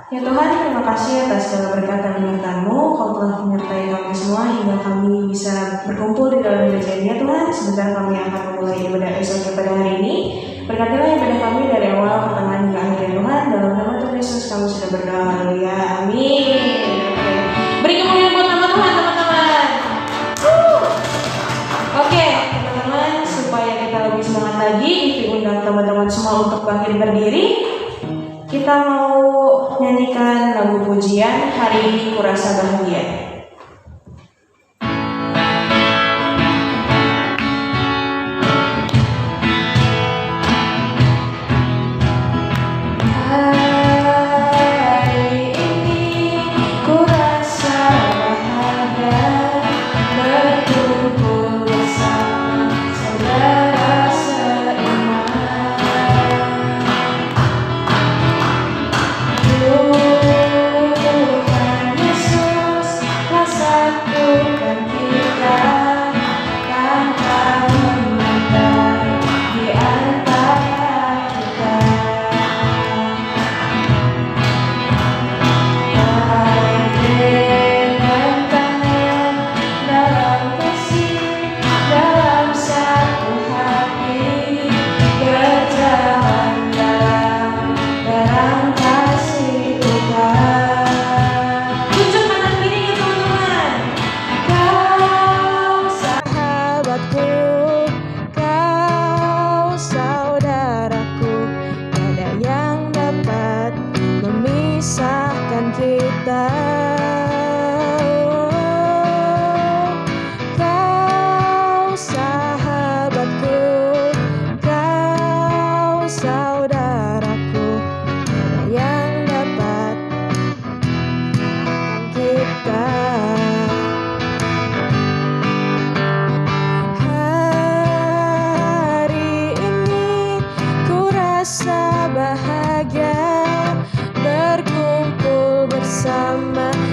Ya Tuhan, terima kasih atas segala berkat dan penyertaan-Mu. Kau telah menyertai kami semua hingga kami bisa berkumpul di dalam gereja ini. Ya Tuhan, sebentar kami akan memulai ibadah esok pada hari ini. Berkatilah ibadah kami dari awal, pertengahan hingga akhir ya Tuhan. Dalam nama Tuhan Yesus kami sudah berdoa. Haleluya. Amin. Beri kemuliaan buat nama Tuhan, teman-teman. Oke, teman-teman, supaya kita lebih semangat lagi, diundang teman-teman semua untuk bangkit berdiri. Kita mau nyanyikan lagu pujian Hari Ini Kurasa Bahagia.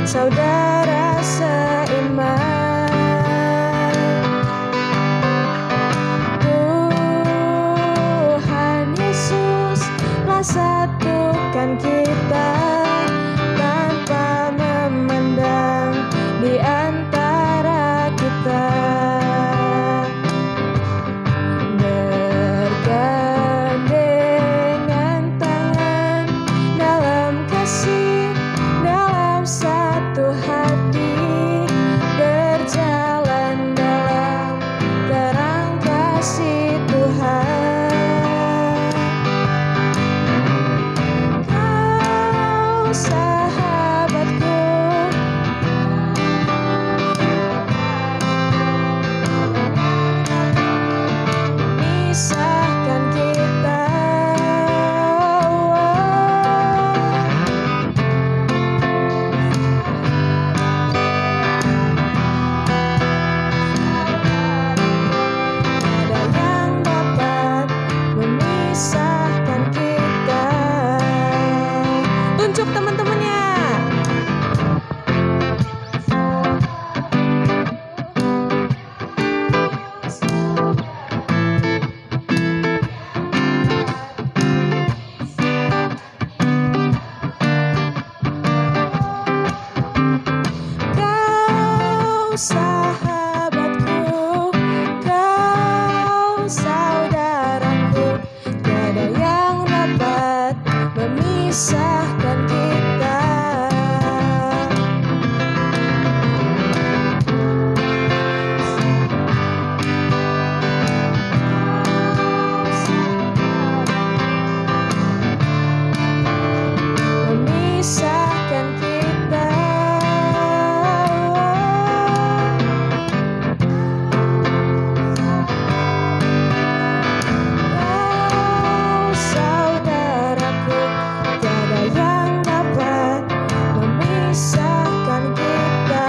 Saudara seiman, Tuhan Yesus telah satukan kita tanpa memandang di antara kita, bergandengan tangan dalam kasih, dalam satu hati, berjalan dalam terang kasih Tuhan. Kau sahabatku, misahkan kita. Tunjuk teman-temannya. Kau sahabatku, kau saudaraku, tiada yang dapat memisahkan kita. Memisahkan kita. Kau saudaraku, tiada yang dapat memisahkan kita.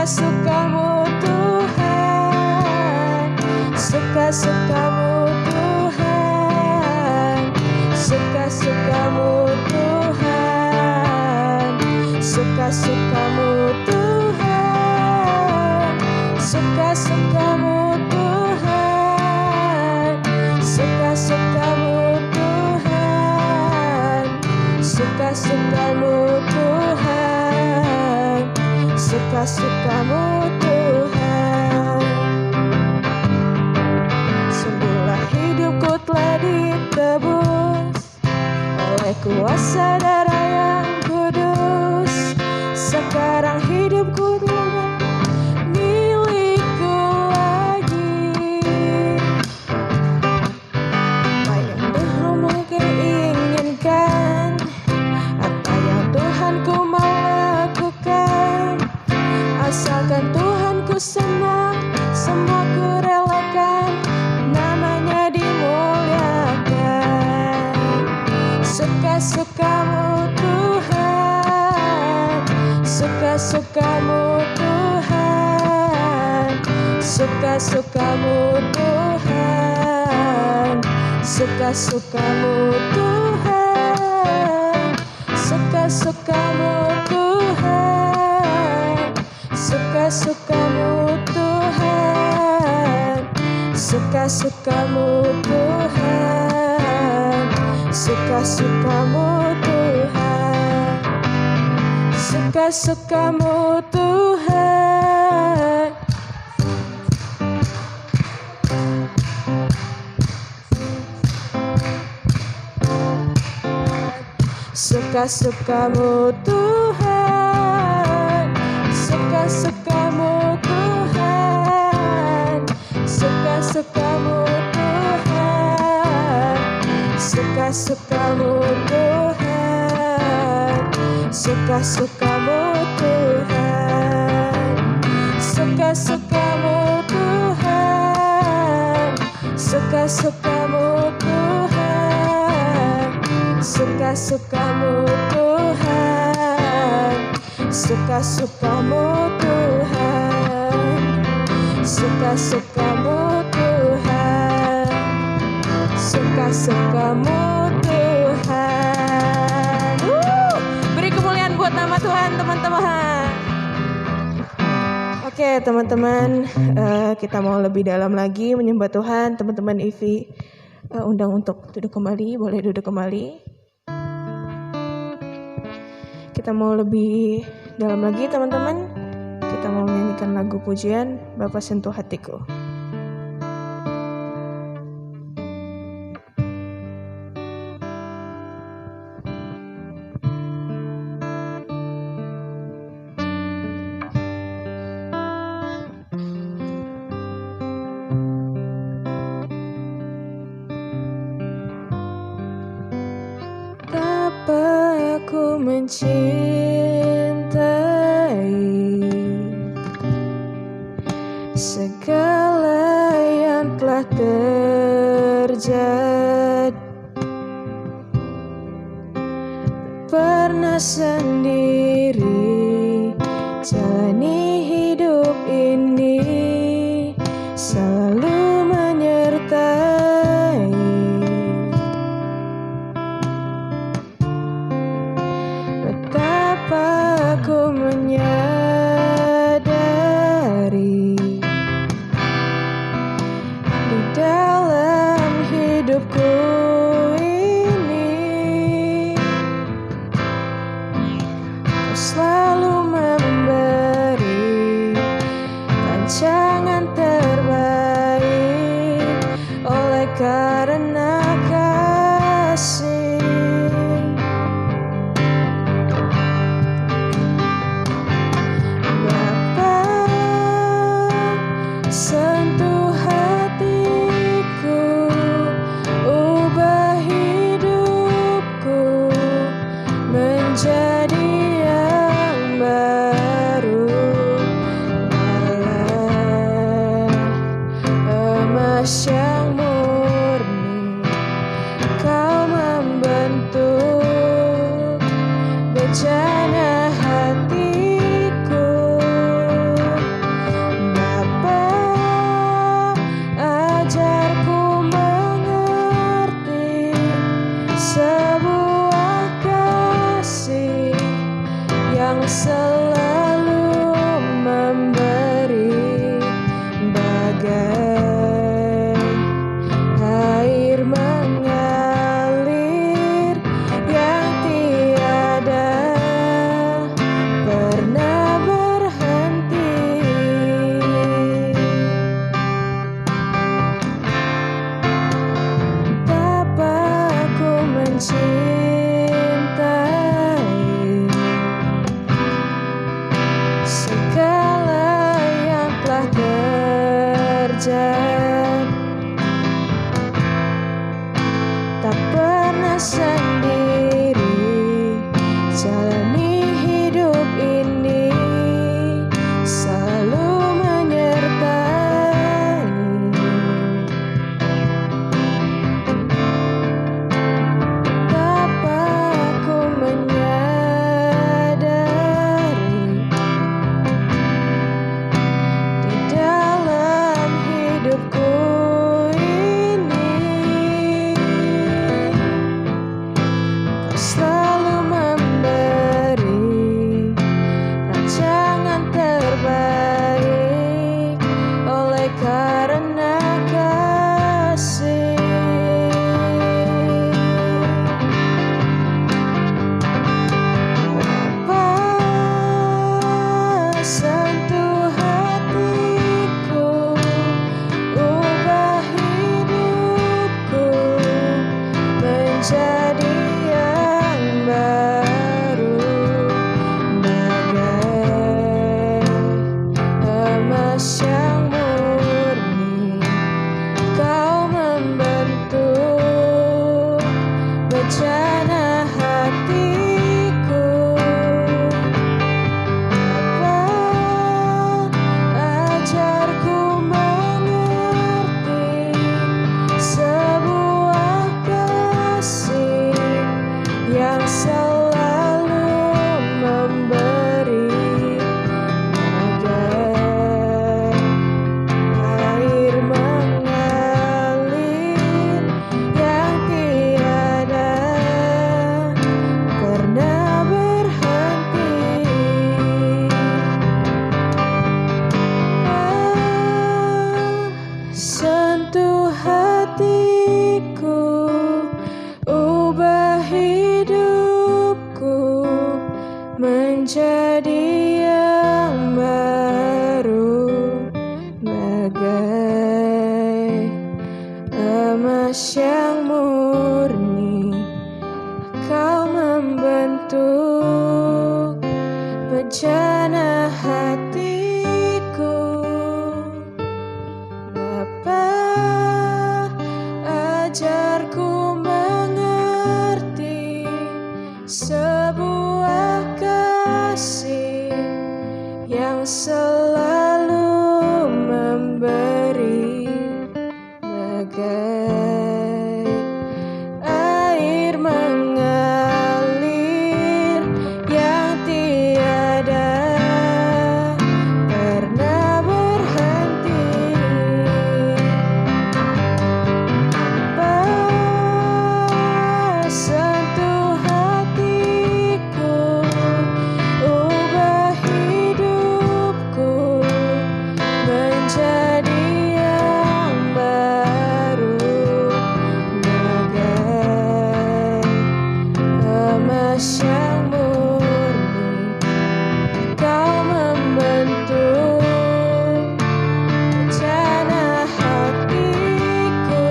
Suka-sukamu Tuhan, suka-sukamu Tuhan, suka-sukamu Tuhan, suka-sukamu Tuhan, suka-sukamu Tuhan, suka-sukamu Tuhan. suka-sukamu Tuhan, suka-sukamu Tuhan. Sungguhlah hidupku telah ditebus oleh kuasa darah yang kudus. Sekarang hidupku bukan milikku lagi. Apa yang Tuhanmu keinginkan, apa yang Tuhanku mau lakukan, asalkan Tuhanku senang, semua ku relakan, namanya dimuliakan. Suka-sukamu Tuhan, suka-sukamu Tuhan, suka-sukamu Tuhan, suka-sukamu Tuhan, suka-sukamu Tuhan, suka-sukamu Tuhan, suka-sukamu Tuhan, suka-sukamu Tuhan, suka-sukamu Tuhan. Suka-sukamu Tuhan, suka-sukamu Tuhan, suka-sukamu Tuhan, suka-sukamu Tuhan, suka-sukamu Tuhan, suka-sukamu Tuhan, suka-sukamu Tuhan, suka-sukamu Tuhan, suka-sukamu Tuhan, suka-sukamu Tuhan, suka-sukamu Tuhan. Beri kemuliaan buat nama Tuhan, teman-teman. Oke, teman-teman, kita mau lebih dalam lagi menyembah Tuhan. Teman-teman Ivi undang untuk duduk kembali, boleh duduk kembali. Kita mau lebih dalam lagi, teman-teman. Kita mau menyanyikan lagu pujian Bapa Sentuh Hatiku. Aku mencintai segala yang telah terjadi, pernah sendiri jalani hidup ini, selalu menyertai. Aku menyadari di dalam hidupku ini Kau selalu memberi sendiri jalani hidup ini, selalu menyertai. Betapa aku menyadari di dalam hidupku ini Kau selalu memberi rancangan terbaik oleh karena kasih. Bapa, sentuh hatiku, ubah hidupku menjadi yang baru, bagai emas yang murni. Kau membentuk bejana hatiku. Bapa, ajarku mengerti sebuah kasih yang selalu memberi, bagai air mengalir yang tiada pernah berhenti. Sentuh hatiku, ubah hidupku menjadi yang baru, bagai emas yang murni. Kau membentuk bejana hatiku. Bapa, ajarku mengerti sebuah kasih yang selalu memberi, bagai air mengalir yang tiada pernah berhenti. Bapa, sentuh hatiku, ubah hidupku menjadi yang baru, bagai emas yang murni. Kau membentuk bejana hatiku.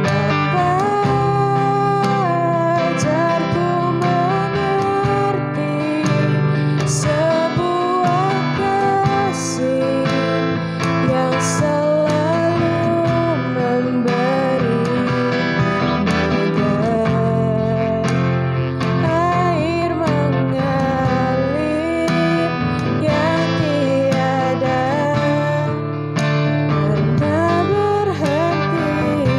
Bapa, ajarku mengerti sebuah kasih yang selalu memberi, bagai air mengalir yang tiada pernah berhenti,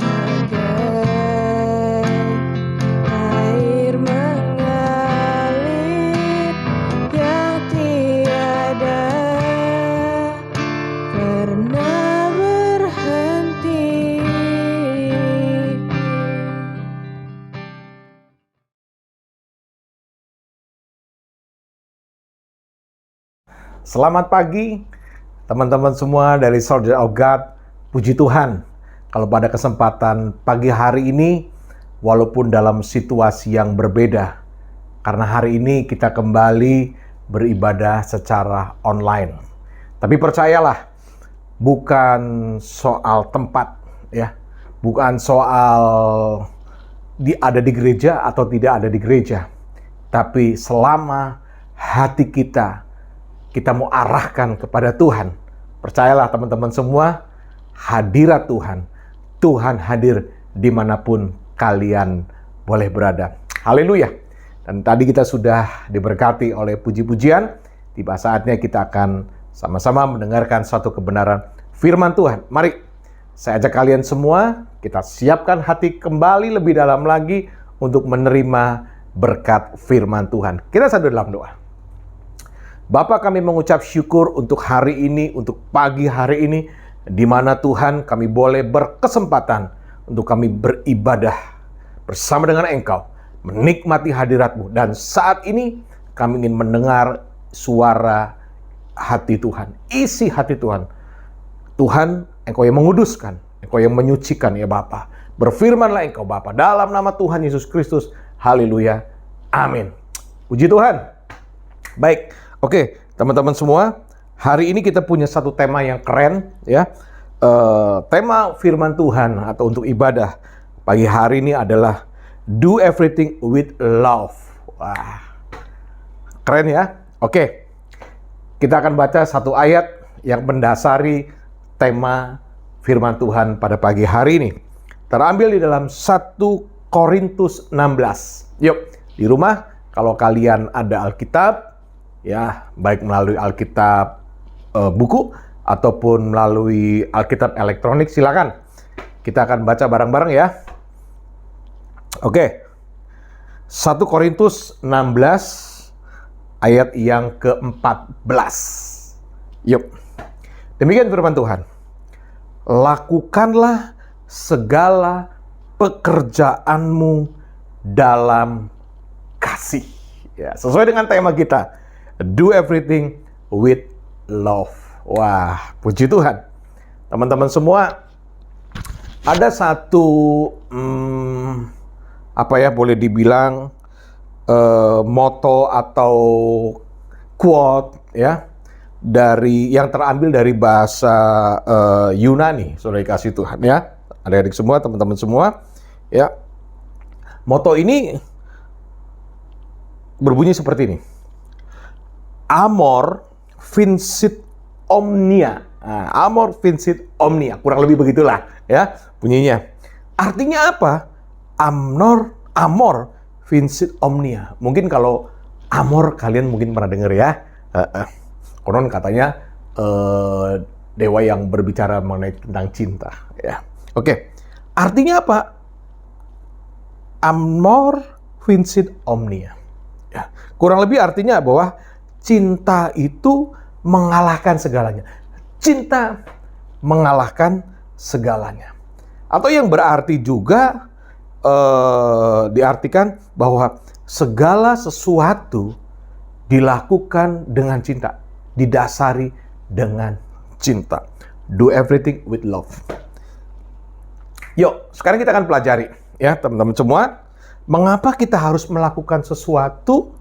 bagai air mengalir yang tiada pernah berhenti. Selamat pagi teman-teman semua dari Soldier of God. Puji Tuhan kalau pada kesempatan pagi hari ini, walaupun dalam situasi yang berbeda, karena hari ini kita kembali beribadah secara online. Tapi percayalah, bukan soal tempat ya, bukan soal ada di gereja atau tidak ada di gereja, tapi selama hati kita mau arahkan kepada Tuhan. Percayalah teman-teman semua, hadirat Tuhan. Tuhan hadir dimanapun kalian boleh berada. Haleluya. Dan tadi kita sudah diberkati oleh puji-pujian. Tiba saatnya kita akan sama-sama mendengarkan satu kebenaran firman Tuhan. Mari saya ajak kalian semua, kita siapkan hati kembali lebih dalam lagi untuk menerima berkat firman Tuhan. Kita satu dalam doa. Bapa, kami mengucap syukur untuk hari ini, untuk pagi hari ini, di mana Tuhan kami boleh berkesempatan untuk kami beribadah bersama dengan Engkau, menikmati hadirat-Mu. Dan saat ini kami ingin mendengar suara hati Tuhan, isi hati Tuhan. Tuhan, Engkau yang menguduskan, Engkau yang menyucikan ya Bapa. Berfirmanlah Engkau Bapa, dalam nama Tuhan Yesus Kristus. Haleluya. Amin. Puji Tuhan. Baik, oke teman-teman semua. Hari ini kita punya satu tema yang keren ya. Tema firman Tuhan atau untuk ibadah pagi hari ini adalah do everything with love. Wah, keren ya. Oke, kita akan baca satu ayat yang mendasari tema firman Tuhan pada pagi hari ini. Terambil di dalam 1 Korintus 16. Yuk, di rumah kalau kalian ada Alkitab, ya baik melalui Alkitab buku ataupun melalui Alkitab elektronik, silakan. Kita akan baca bareng-bareng ya. Oke. 1 Korintus 16 ayat yang ke-14. Yuk. Demikian firman Tuhan. Lakukanlah segala pekerjaanmu dalam kasih. Ya, sesuai dengan tema kita. Do everything with love. Wah, puji Tuhan. Teman-teman semua, ada satu boleh dibilang moto atau quote ya dari yang terambil dari bahasa Yunani, saudara kasih Tuhan ya. Adik-adik semua, teman-teman semua, ya. Moto ini berbunyi seperti ini. Amor vincit omnia. Nah, amor vincit omnia. Kurang lebih begitulah ya bunyinya. Artinya apa? Amor vincit omnia. Mungkin kalau amor kalian mungkin pernah dengar ya. Konon katanya dewa yang berbicara mengenai tentang cinta ya. Oke. Artinya apa? Amor vincit omnia. Ya. Kurang lebih artinya bahwa cinta itu mengalahkan segalanya. Cinta mengalahkan segalanya. Atau yang berarti juga diartikan bahwa segala sesuatu dilakukan dengan cinta, didasari dengan cinta. Do everything with love. Yuk, sekarang kita akan pelajari ya teman-teman semua, mengapa kita harus melakukan sesuatu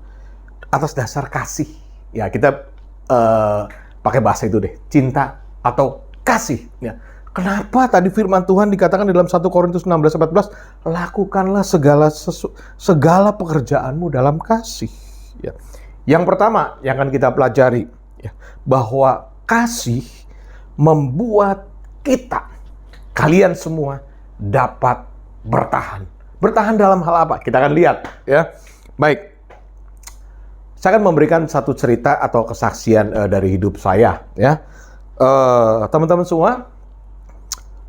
atas dasar kasih. Ya, kita pakai bahasa itu deh, cinta atau kasih. Ya. Kenapa tadi firman Tuhan dikatakan dalam 1 Korintus 16-14, lakukanlah segala pekerjaanmu dalam kasih. Ya. Yang pertama yang akan kita pelajari, ya, bahwa kasih membuat kita, kalian semua dapat bertahan. Bertahan dalam hal apa? Kita akan lihat. Ya, baik. Saya akan memberikan satu cerita atau kesaksian dari hidup saya. Ya, teman-teman semua,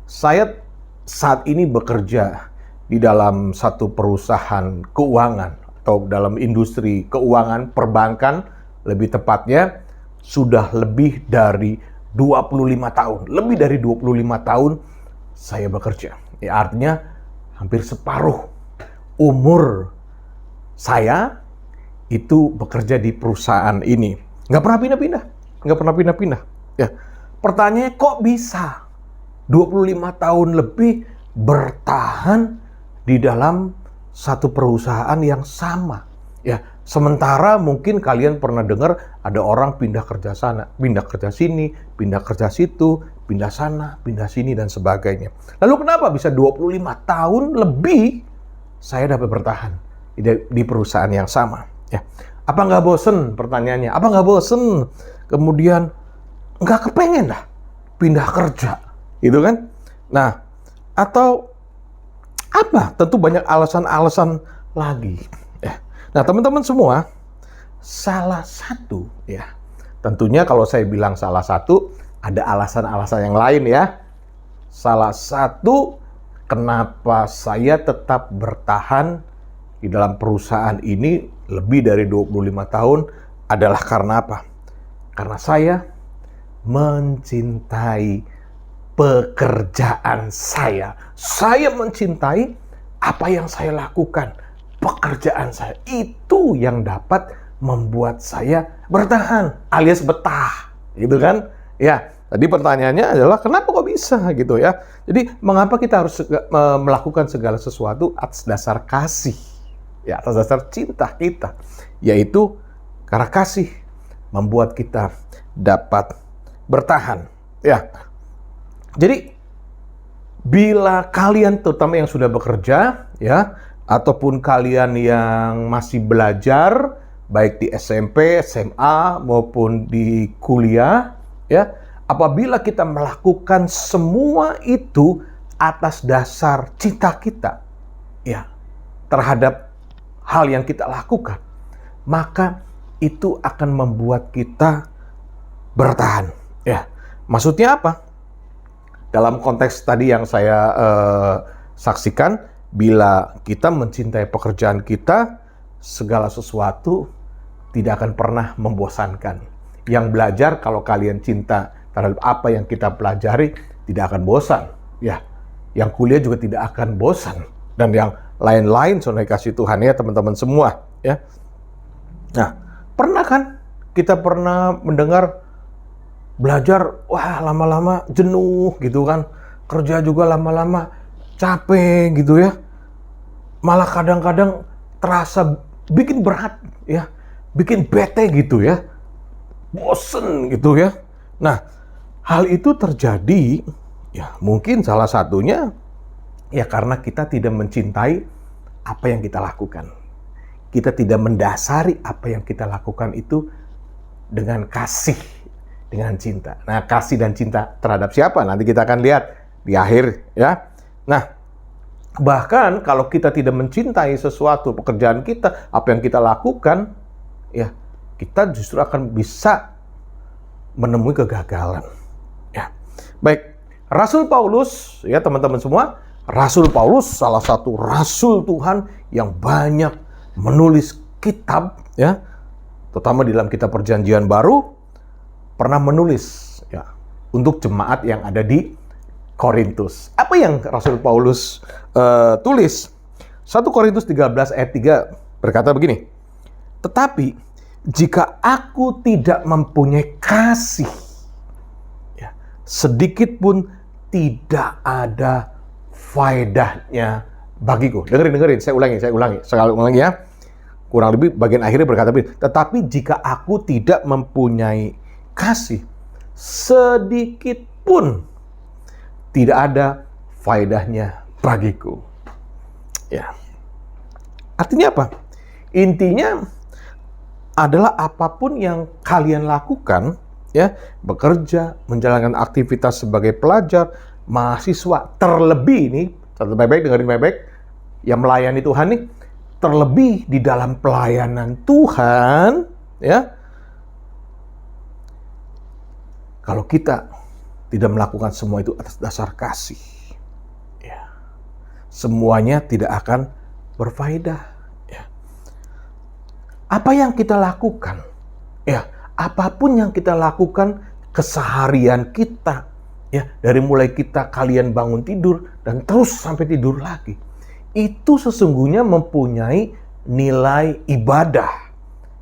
saya saat ini bekerja di dalam satu perusahaan keuangan atau dalam industri keuangan perbankan, lebih tepatnya sudah lebih dari 25 tahun. Lebih dari 25 tahun saya bekerja. Ya, artinya hampir separuh umur saya itu bekerja di perusahaan ini. Nggak pernah pindah-pindah. Ya. Pertanyaannya, kok bisa 25 tahun lebih bertahan di dalam satu perusahaan yang sama? Ya, sementara mungkin kalian pernah dengar ada orang pindah kerja sana, pindah kerja sini, pindah kerja situ, pindah sana, pindah sini, dan sebagainya. Lalu kenapa bisa 25 tahun lebih saya dapat bertahan di perusahaan yang sama? Ya. Apa nggak bosen? Pertanyaannya, apa nggak bosen? Kemudian nggak kepengen dah pindah kerja? gitu kan? Nah, atau apa? Tentu banyak alasan-alasan lagi. Ya. Nah, teman-teman semua, salah satu, ya, tentunya kalau saya bilang salah satu, ada alasan-alasan yang lain ya. Salah satu kenapa saya tetap bertahan di dalam perusahaan ini lebih dari 25 tahun adalah karena apa? Karena saya mencintai pekerjaan saya. Saya mencintai apa yang saya lakukan. Pekerjaan saya itu yang dapat membuat saya bertahan alias betah, gitu kan? Ya, tadi pertanyaannya adalah kenapa kok bisa gitu ya? Jadi mengapa kita harus melakukan segala sesuatu atas dasar kasih, ya atas dasar cinta kita, yaitu karena kasih membuat kita dapat bertahan, ya. Jadi bila kalian terutama yang sudah bekerja, ya, ataupun kalian yang masih belajar, baik di SMP, SMA, maupun di kuliah, ya, apabila kita melakukan semua itu atas dasar cinta kita, ya, terhadap hal yang kita lakukan, maka itu akan membuat kita bertahan, ya. Maksudnya apa? Dalam konteks tadi yang saya saksikan, bila kita mencintai pekerjaan kita, segala sesuatu tidak akan pernah membosankan. Yang belajar, kalau kalian cinta terhadap apa yang kita pelajari, tidak akan bosan. Ya, yang kuliah juga tidak akan bosan. Dan yang lain-lain, saudara kasih Tuhan ya teman-teman semua. Ya. Nah, pernah kan kita pernah mendengar belajar, wah lama-lama jenuh gitu kan. Kerja juga lama-lama capek gitu ya. Malah kadang-kadang terasa bikin berat ya. Bikin bete gitu ya. Bosen gitu ya. Nah, hal itu terjadi ya mungkin salah satunya ya karena kita tidak mencintai apa yang kita lakukan. Kita tidak mendasari apa yang kita lakukan itu dengan kasih, dengan cinta. Nah, kasih dan cinta terhadap siapa? Nanti kita akan lihat di akhir ya. Nah, bahkan kalau kita tidak mencintai sesuatu, pekerjaan kita, apa yang kita lakukan, ya, kita justru akan bisa menemui kegagalan. Ya. Baik, Rasul Paulus, ya teman-teman semua, Rasul Paulus salah satu rasul Tuhan yang banyak menulis kitab, ya, terutama di dalam kitab Perjanjian Baru, pernah menulis ya untuk jemaat yang ada di Korintus. Apa yang Rasul Paulus tulis? 1 Korintus 13 ayat 3 berkata begini, tetapi jika aku tidak mempunyai kasih, ya, sedikit pun tidak ada faedahnya bagiku. Dengerin, saya ulangi, sekali ulangi ya. Kurang lebih bagian akhirnya berkata begini, tetapi jika aku tidak mempunyai kasih, sedikit pun tidak ada faedahnya bagiku. Ya. Artinya apa? Intinya adalah apapun yang kalian lakukan, ya, bekerja, menjalankan aktivitas sebagai pelajar, mahasiswa, terlebih ini, baik-baik dengerin baik-baik, yang melayani Tuhan nih, terlebih di dalam pelayanan Tuhan, ya. Kalau kita tidak melakukan semua itu atas dasar kasih, ya, semuanya tidak akan berfaedah. Ya. Apa yang kita lakukan, ya, apapun yang kita lakukan keseharian kita, ya, dari mulai kalian bangun tidur dan terus sampai tidur lagi, itu sesungguhnya mempunyai nilai ibadah,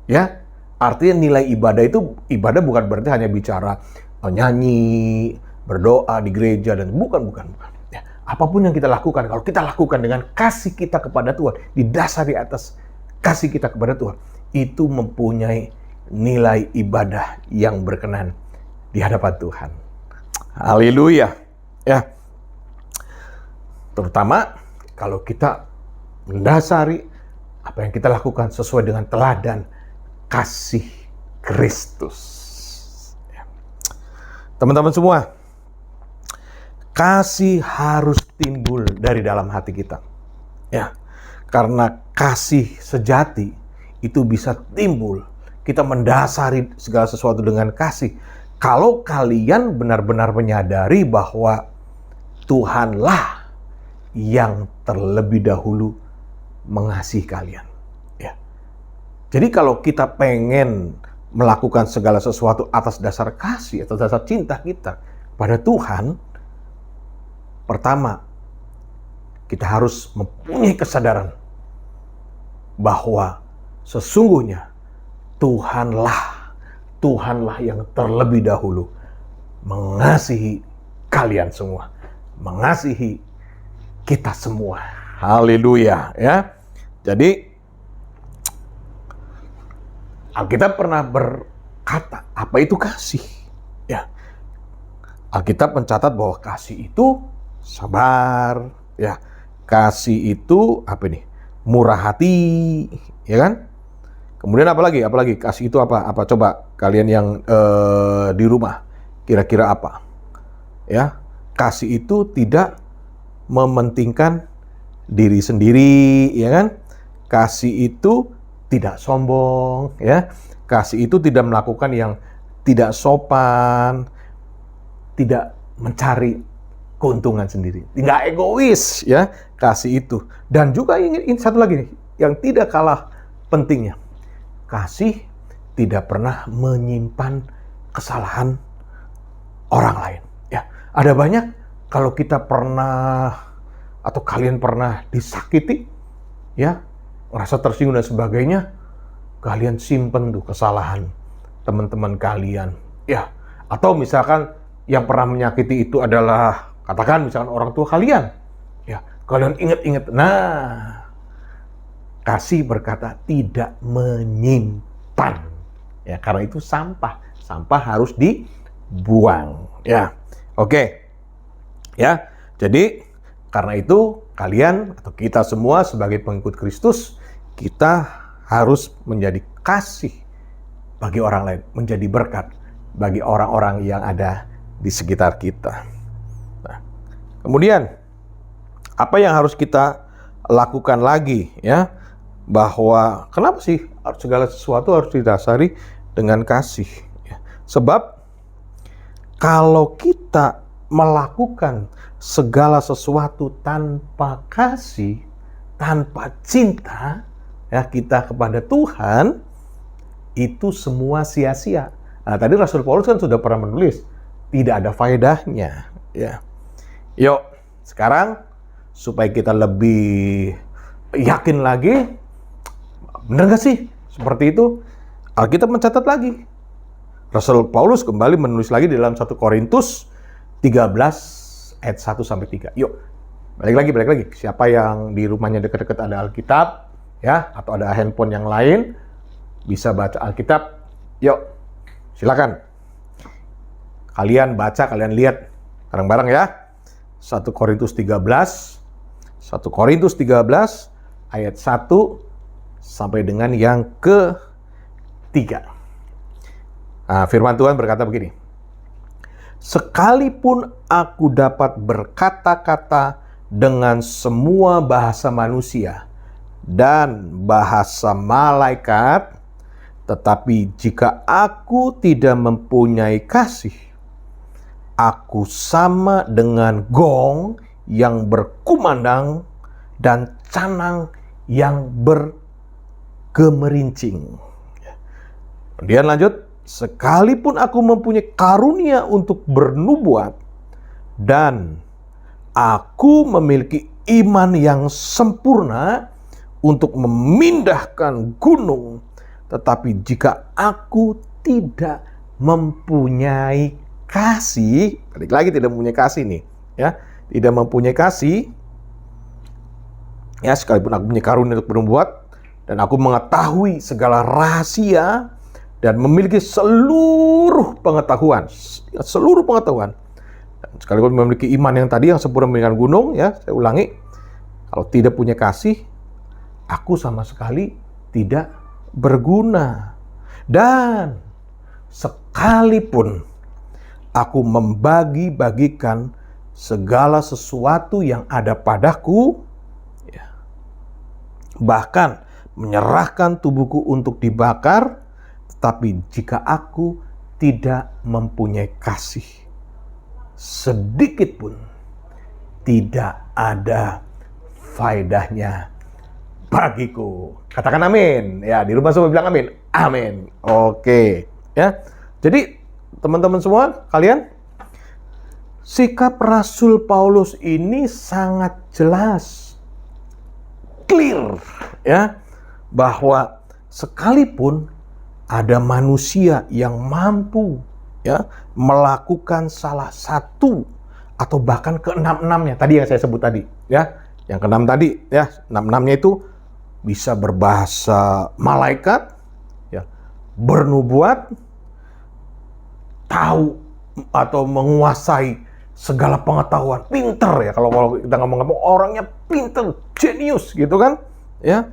ya. Artinya nilai ibadah itu, ibadah bukan berarti hanya bicara nyanyi, berdoa di gereja, dan bukan. Ya, apapun yang kita lakukan, kalau kita lakukan dengan kasih kita kepada Tuhan, didasari atas kasih kita kepada Tuhan, itu mempunyai nilai ibadah yang berkenan di hadapan Tuhan. Haleluya. Ya. Terutama kalau kita mendasari apa yang kita lakukan sesuai dengan teladan kasih Kristus. Teman-teman semua, kasih harus timbul dari dalam hati kita. Ya, karena kasih sejati itu bisa timbul. Kita mendasari segala sesuatu dengan kasih. Kalau kalian benar-benar menyadari bahwa Tuhanlah yang terlebih dahulu mengasihi kalian. Ya. Jadi kalau kita pengen melakukan segala sesuatu atas dasar kasih, atau dasar cinta kita pada Tuhan, pertama, kita harus mempunyai kesadaran bahwa sesungguhnya Tuhanlah yang terlebih dahulu mengasihi kalian semua, mengasihi kita semua. Haleluya, ya. Jadi Alkitab pernah berkata, apa itu kasih? Ya. Alkitab mencatat bahwa kasih itu sabar, ya. Kasih itu apa nih? Murah hati, ya kan? Kemudian apa lagi? Kasih itu apa? Apa coba kalian yang di rumah kira-kira apa? Ya, kasih itu tidak mementingkan diri sendiri, ya kan? Kasih itu tidak sombong, ya. Kasih itu tidak melakukan yang tidak sopan, tidak mencari keuntungan sendiri, tidak egois, ya. Kasih itu. Dan juga ini satu lagi nih, yang tidak kalah pentingnya. Kasih tidak pernah menyimpan kesalahan orang lain. Ya, ada banyak kalau kita pernah atau kalian pernah disakiti, ya, merasa tersinggung dan sebagainya, kalian simpen tuh kesalahan teman-teman kalian, ya. Atau misalkan yang pernah menyakiti itu adalah, katakan misalkan orang tua kalian, ya, kalian ingat-ingat. Nah, kasih berkata tidak menyimpan, ya, karena itu sampah harus dibuang, ya. Oke, ya. Jadi karena itu kalian atau kita semua sebagai pengikut Kristus, kita harus menjadi kasih bagi orang lain, menjadi berkat bagi orang-orang yang ada di sekitar kita. Nah, kemudian apa yang harus kita lakukan lagi, ya? Bahwa kenapa sih segala sesuatu harus didasari dengan kasih? Ya. Sebab kalau kita melakukan segala sesuatu tanpa kasih, tanpa cinta, ya, kita kepada Tuhan, itu semua sia-sia. Nah, tadi Rasul Paulus kan sudah pernah menulis, tidak ada faedahnya, ya. Yuk, sekarang supaya kita lebih yakin lagi, benar gak sih seperti itu? Alkitab mencatat lagi. Rasul Paulus kembali menulis lagi di dalam 1 Korintus 13 ayat 1-3. Yuk, balik lagi. Siapa yang di rumahnya dekat-dekat ada Alkitab, ya, atau ada handphone yang lain, bisa baca Alkitab. Yuk, silakan. Kalian baca, kalian lihat bareng-bareng ya. 1 Korintus 13 ayat 1 sampai dengan yang ke-3. Nah, firman Tuhan berkata begini. Sekalipun aku dapat berkata-kata dengan semua bahasa manusia dan bahasa malaikat, tetapi jika aku tidak mempunyai kasih, aku sama dengan gong yang berkumandang dan canang yang bergemerincing. Kemudian lanjut, sekalipun aku mempunyai karunia untuk bernubuat dan aku memiliki iman yang sempurna untuk memindahkan gunung, tetapi jika aku tidak mempunyai kasih, balik lagi tidak mempunyai kasih nih, ya, tidak mempunyai kasih, ya, sekalipun aku punya karunia untuk bernubuat dan aku mengetahui segala rahasia dan memiliki seluruh pengetahuan, dan sekalipun memiliki iman yang tadi yang sempurna memindahkan gunung, ya, saya ulangi, kalau tidak punya kasih, aku sama sekali tidak berguna. Dan sekalipun aku membagi-bagikan segala sesuatu yang ada padaku, ya, bahkan menyerahkan tubuhku untuk dibakar, tetapi jika aku tidak mempunyai kasih, sedikit pun tidak ada faedahnya bagiku. Katakan amin. Ya, di rumah semua bilang amin. Amin. Oke, ya. Jadi teman-teman semua, kalian, sikap Rasul Paulus ini sangat jelas, clear, ya, bahwa sekalipun ada manusia yang mampu, ya, melakukan salah satu atau bahkan keenam-enamnya tadi yang saya sebut tadi, ya, yang keenam tadi, ya, enam-enamnya itu bisa berbahasa malaikat, ya, bernubuat, tahu atau menguasai segala pengetahuan, pinter, ya, kalau kita ngomong-ngomong orangnya pinter, jenius gitu kan, ya,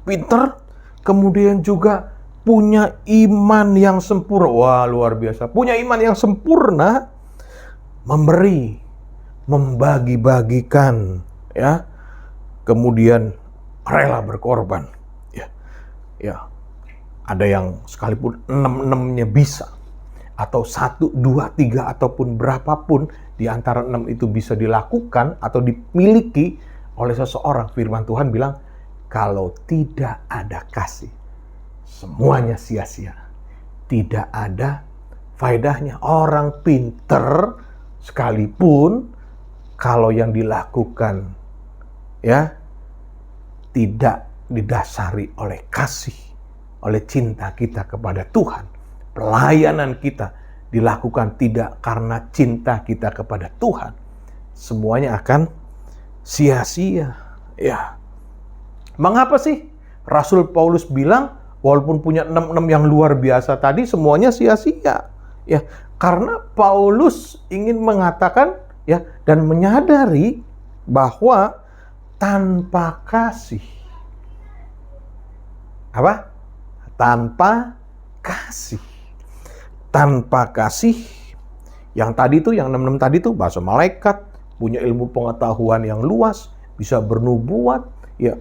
pinter, kemudian juga punya iman yang sempurna. Wah, luar biasa, punya iman yang sempurna, memberi, membagi-bagikan, ya, kemudian rela berkorban, ya, ya, ada yang sekalipun enam-enamnya bisa, atau 1, 2, 3 ataupun berapapun di antara 6 itu bisa dilakukan atau dimiliki oleh seseorang. Firman Tuhan bilang, kalau tidak ada kasih, semuanya sia-sia, tidak ada faedahnya. Orang pinter sekalipun kalau yang dilakukan, ya, tidak didasari oleh kasih, oleh cinta kita kepada Tuhan, pelayanan kita dilakukan tidak karena cinta kita kepada Tuhan, semuanya akan sia-sia, ya. Mengapa sih Rasul Paulus bilang walaupun punya 6 yang luar biasa tadi semuanya sia-sia? Ya, karena Paulus ingin mengatakan, ya, dan menyadari bahwa tanpa kasih, apa? Tanpa kasih. Tanpa kasih, yang tadi tuh, yang 6 tadi tuh bahasa malaikat, punya ilmu pengetahuan yang luas, bisa bernubuat, ya,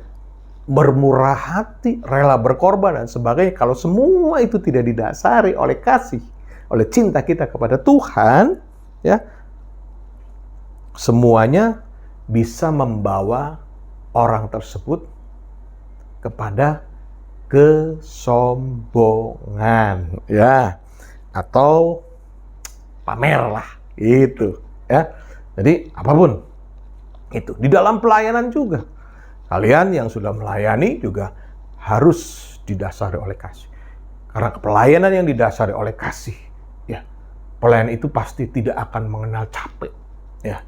bermurah hati, rela berkorban dan sebagainya. Kalau semua itu tidak didasari oleh kasih, oleh cinta kita kepada Tuhan, ya, semuanya bisa membawa orang tersebut kepada kesombongan, ya, atau pamer lah, gitu, ya. Jadi apapun itu di dalam pelayanan juga, kalian yang sudah melayani juga harus didasari oleh kasih. Karena pelayanan yang didasari oleh kasih, ya, pelayanan itu pasti tidak akan mengenal capek, ya.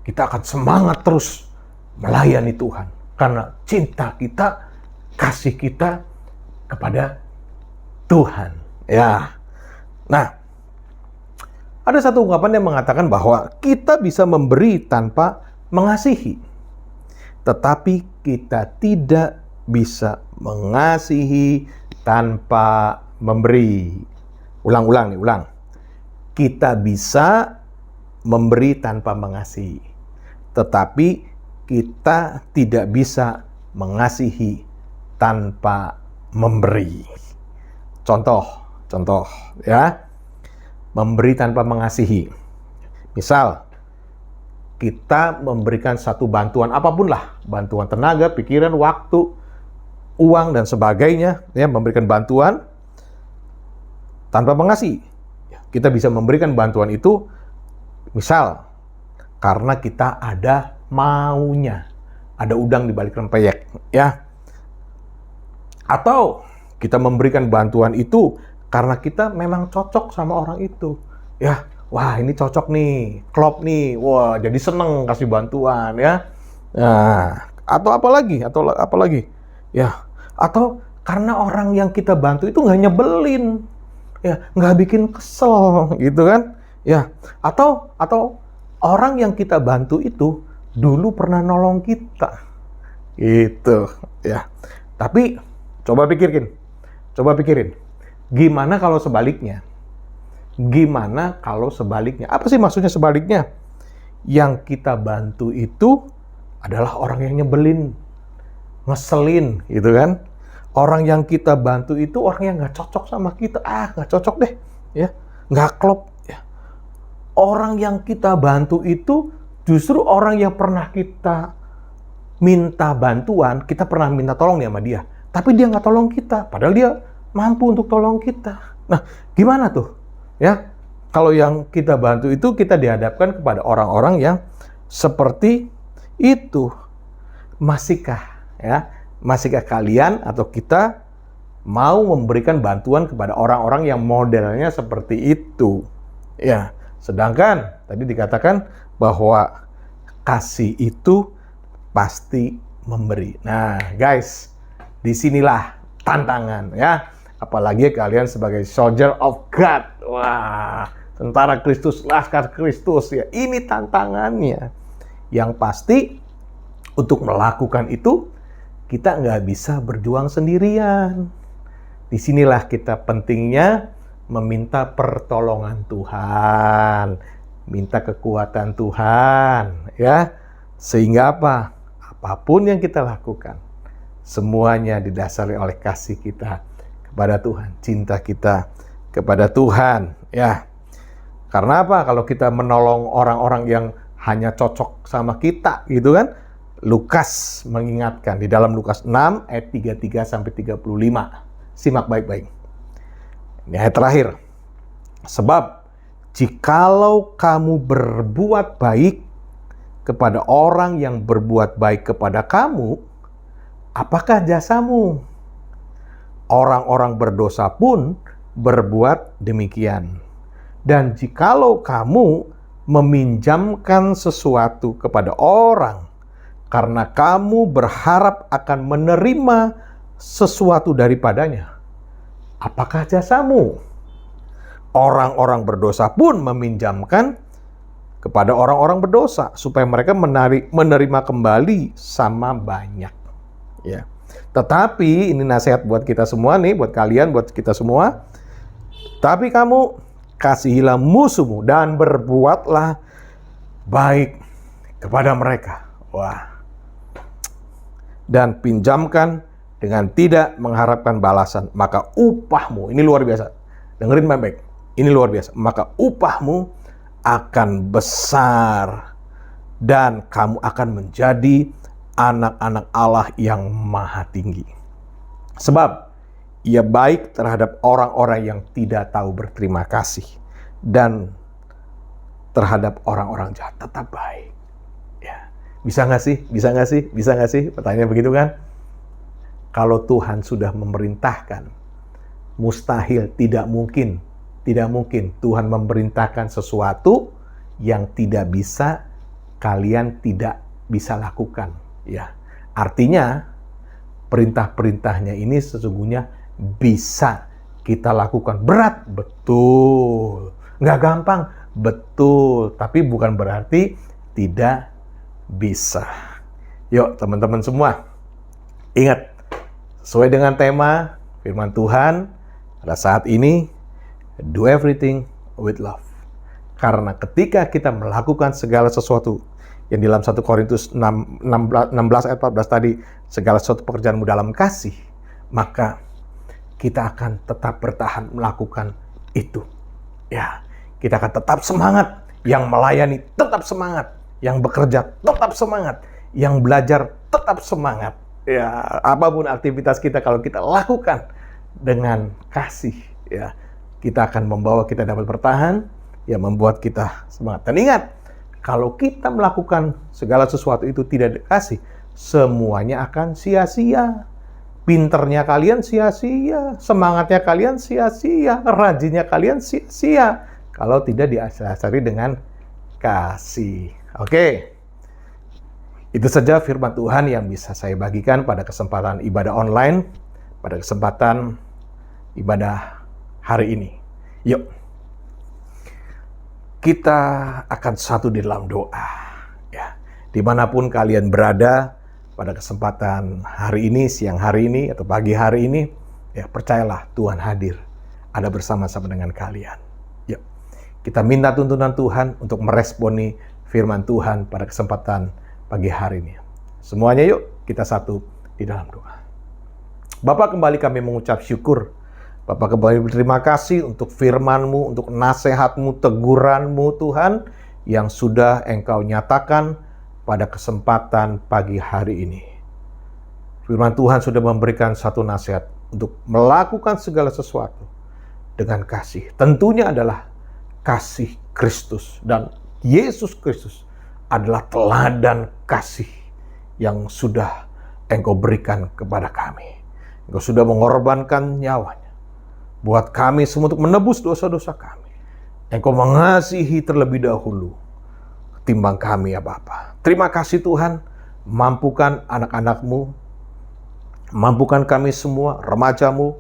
Kita akan semangat terus melayani Tuhan karena cinta kita, kasih kita kepada Tuhan, ya. Nah, ada satu ungkapan yang mengatakan bahwa kita bisa memberi tanpa mengasihi, tetapi kita tidak bisa mengasihi tanpa memberi. Ulang. Kita bisa memberi tanpa mengasihi, tetapi kita tidak bisa mengasihi tanpa memberi. Contoh, ya. Memberi tanpa mengasihi. Misal, kita memberikan satu bantuan apapun lah, bantuan tenaga, pikiran, waktu, uang dan sebagainya, ya, memberikan bantuan tanpa mengasihi. Kita bisa memberikan bantuan itu misal karena kita ada maunya, ada udang di balik rempeyek, ya. Atau kita memberikan bantuan itu karena kita memang cocok sama orang itu, ya. Wah, ini cocok nih, klop nih, wah, jadi seneng kasih bantuan, ya. Nah, atau apalagi, ya. Atau karena orang yang kita bantu itu nggak nyebelin, ya, nggak bikin kesel, gitu kan, ya. Atau orang yang kita bantu itu dulu pernah nolong kita, gitu, ya. Tapi coba pikirin, gimana kalau sebaliknya? Apa sih maksudnya sebaliknya? yang kita bantu itu adalah orang yang nyebelin, ngeselin gitu kan. Orang yang kita bantu itu orang yang nggak cocok sama kita. Nggak cocok deh, ya, nggak klop. Ya. Orang yang kita bantu itu justru orang yang pernah kita minta bantuan, kita pernah minta tolong nih sama dia, tapi dia nggak tolong kita, padahal dia mampu untuk tolong kita. Nah, gimana tuh? Ya, kalau yang kita bantu itu kita dihadapkan kepada orang-orang yang seperti itu. Masihkah kalian atau kita mau memberikan bantuan kepada orang-orang yang modelnya seperti itu? Ya, sedangkan tadi dikatakan bahwa kasih itu pasti memberi. Nah, guys, disinilah tantangan ya. Apalagi kalian sebagai soldier of God. Wah, tentara Kristus, laskar Kristus ya. Ini tantangannya. Yang pasti untuk melakukan itu kita nggak bisa berjuang sendirian. Disinilah kita pentingnya meminta pertolongan Tuhan, minta kekuatan Tuhan, ya. Sehingga apa? Apapun yang kita lakukan, semuanya didasari oleh kasih kita kepada Tuhan, cinta kita kepada Tuhan, ya. Karena apa? Kalau kita menolong orang-orang yang hanya cocok sama kita, gitu kan? Lukas mengingatkan di dalam Lukas 6 ayat 33 sampai 35. Simak baik-baik. Ini ayat terakhir. Sebab jikalau kamu berbuat baik kepada orang yang berbuat baik kepada kamu, apakah jasamu? Orang-orang berdosa pun berbuat demikian. Dan jikalau kamu meminjamkan sesuatu kepada orang karena kamu berharap akan menerima sesuatu daripadanya, apakah jasamu? Orang-orang berdosa pun meminjamkan kepada orang-orang berdosa supaya mereka menerima kembali sama banyak. Ya. Tetapi ini nasihat buat kita semua nih, buat kalian, buat kita semua. Tapi kamu kasihilah musuhmu dan berbuatlah baik kepada mereka. Wah. Dan pinjamkan dengan tidak mengharapkan balasan, maka upahmu, ini luar biasa. Dengerin baik-baik. Ini luar biasa. Maka upahmu akan besar dan kamu akan menjadi anak-anak Allah yang maha tinggi. Sebab ia baik terhadap orang-orang yang tidak tahu berterima kasih dan terhadap orang-orang jahat tetap baik. Ya. Bisa nggak sih? Bisa nggak sih? Bisa nggak sih? Pertanyaan begitu kan? Kalau Tuhan sudah memerintahkan, mustahil, tidak mungkin Tuhan memerintahkan sesuatu yang tidak bisa kalian tidak bisa lakukan. Ya, artinya perintah-perintahnya ini sesungguhnya bisa kita lakukan. Berat, betul. Nggak gampang, betul. Tapi bukan berarti tidak bisa. Yuk teman-teman semua, ingat, sesuai dengan tema firman Tuhan pada saat ini, do everything with love. Karena ketika kita melakukan segala sesuatu yang di dalam 1 Korintus 16 ayat 14 tadi, segala sesuatu pekerjaanmu dalam kasih, maka kita akan tetap bertahan melakukan itu. Ya, kita akan tetap semangat, yang melayani tetap semangat, yang bekerja tetap semangat, yang belajar tetap semangat. Ya, apapun aktivitas kita kalau kita lakukan dengan kasih, ya, kita akan membawa kita dapat bertahan, ya, membuat kita semangat. Dan ingat, kalau kita melakukan segala sesuatu itu tidak dikasih, semuanya akan sia-sia. Pinternya kalian sia-sia, semangatnya kalian sia-sia, rajinnya kalian sia-sia kalau tidak diasari dengan kasih. Oke. Itu saja firman Tuhan yang bisa saya bagikan pada kesempatan ibadah online, pada kesempatan ibadah hari ini. Yuk, kita akan satu di dalam doa. Ya, dimanapun kalian berada pada kesempatan hari ini, siang hari ini, atau pagi hari ini, ya percayalah Tuhan hadir, ada bersama-sama dengan kalian. Yuk, kita minta tuntunan Tuhan untuk meresponi firman Tuhan pada kesempatan pagi hari ini. Semuanya yuk kita satu di dalam doa. Bapa, kembali kami mengucap syukur. Bapa, kembali berterima kasih untuk firman-Mu, untuk nasihat-Mu, teguran-Mu Tuhan yang sudah Engkau nyatakan pada kesempatan pagi hari ini. Firman Tuhan sudah memberikan satu nasihat untuk melakukan segala sesuatu dengan kasih. Tentunya adalah kasih Kristus, dan Yesus Kristus adalah teladan kasih yang sudah Engkau berikan kepada kami. Engkau sudah mengorbankan nyawanya buat kami semua untuk menebus dosa-dosa kami. Engkau mengasihi terlebih dahulu ketimbang kami ya Bapa. Terima kasih Tuhan, mampukan anak-anak-Mu, mampukan kami semua, remaja-Mu,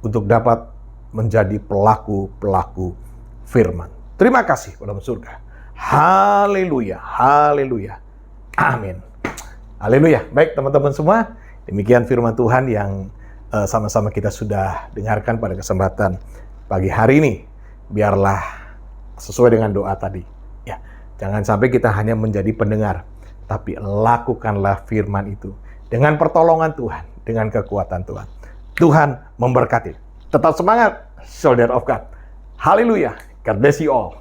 untuk dapat menjadi pelaku-pelaku firman. Terima kasih dalam surga. Haleluya, haleluya, amin. Haleluya. Baik teman-teman semua, demikian firman Tuhan yang sama-sama kita sudah dengarkan pada kesempatan pagi hari ini. Biarlah sesuai dengan doa tadi. Ya, jangan sampai kita hanya menjadi pendengar, tapi lakukanlah firman itu dengan pertolongan Tuhan, dengan kekuatan Tuhan. Tuhan memberkati. Tetap semangat, Soldier of God. Haleluya. God bless you all.